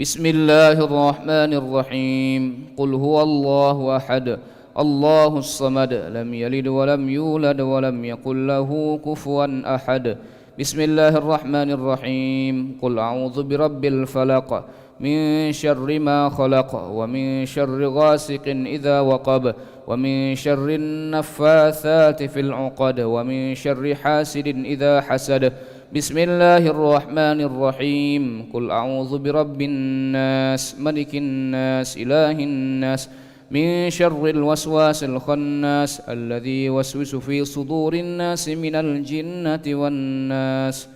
بسم الله الرحمن الرحيم قل هو الله أحد الله الصمد لم يلد ولم يولد ولم يكن له كفوا أحد بسم الله الرحمن الرحيم قل أعوذ برب الفلق من شر ما خلق ومن شر غاسق إذا وقب ومن شر النفاثات في العقد ومن شر حاسد إذا حسد بسم الله الرحمن الرحيم قل أعوذ برب الناس ملك الناس إله الناس من شر الوسواس الخناس الذي يوسوس في صدور الناس من الجنة والناس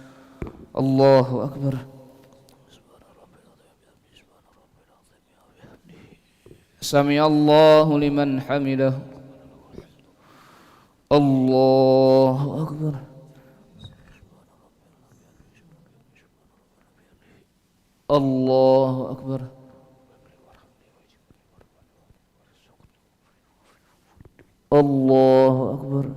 الله أكبر سمع الله لمن حمده الله أكبر الله أكبر الله أكبر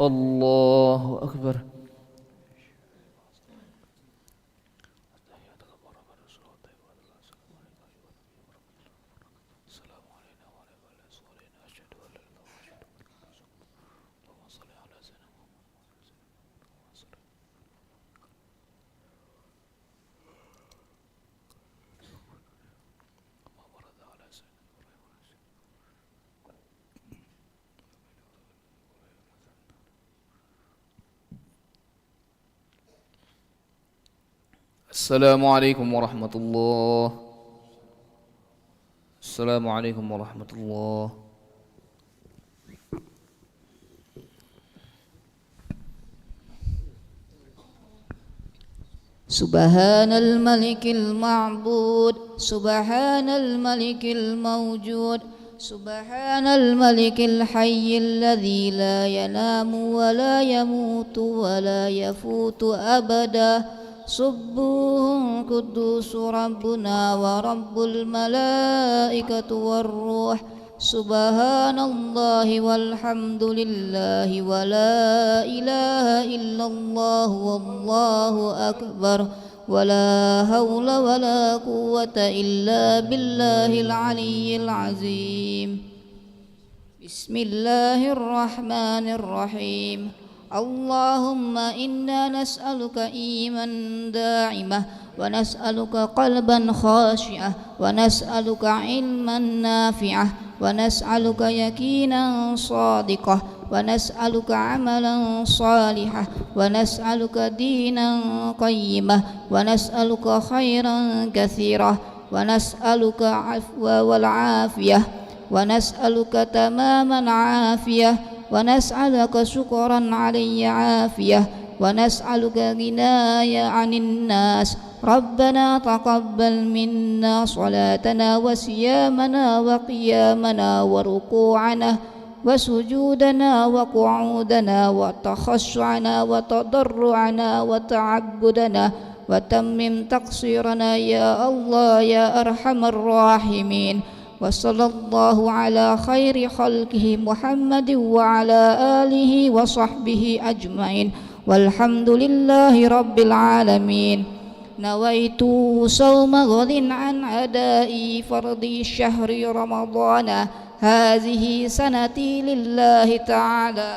الله أكبر السلام عليكم ورحمة الله. السلام عليكم ورحمة الله. سبحان الملك المعبود سبحان الملك الموجود سبحان الملك الحي الذي لا ينام ولا يموت ولا يفوت أبدا سبوح قدوس ربنا ورب الملائكة والروح سبحان الله والحمد لله ولا إله إلا الله والله أكبر ولا حول ولا قوة إلا بالله العلي العظيم بسم الله الرحمن الرحيم اللهم إنا نسألك إيمانا داعمة ونسألك قلبا خاشعا ونسألك علما نافعا ونسألك يقينا صادقا ونسألك عملا صالحا ونسألك دينا قيما ونسألك خيرا كثيرا ونسألك عفو والعافية ونسألك تماما عافية ونسألك شكرا علي عافية ونسألك غناية عن الناس ربنا تقبل منا صلاتنا وصيامنا وقيامنا وركوعنا وسجودنا وقعودنا وتخشعنا وتضرعنا وتعبدنا وتمم تقصيرنا يا الله يا أرحم الراحمين وصلى الله على خير خلقه محمد وعلى آله وصحبه أجمعين والحمد لله رب العالمين نويت صوم غد عن أداء فرض شهر رمضان هذه سنتي لله تعالى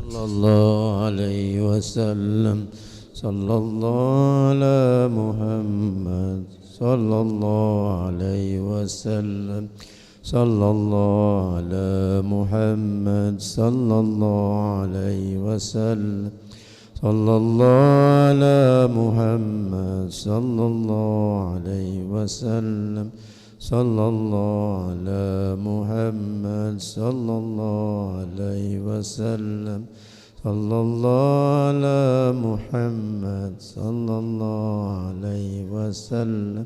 صلى الله عليه وسلم صلى الله على محمد صلى الله عليه وسلم صلى الله على محمد صلى الله عليه وسلم صلى الله على محمد صلى الله عليه وسلم صلى الله على محمد صلى الله عليه وسلم صلى الله على محمد صلى الله عليه وسلم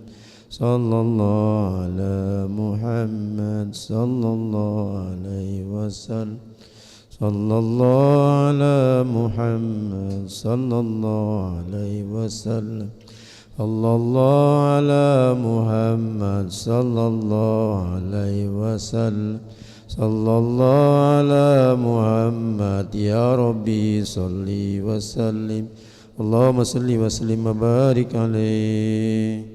صلى الله على محمد صلى الله عليه وسلم صلى الله على محمد صلى الله عليه وسلم صلى الله على محمد صلى الله عليه وسلم صلى الله على محمد يا ربي صل وسلم اللهم صل وسلم وبارك عليه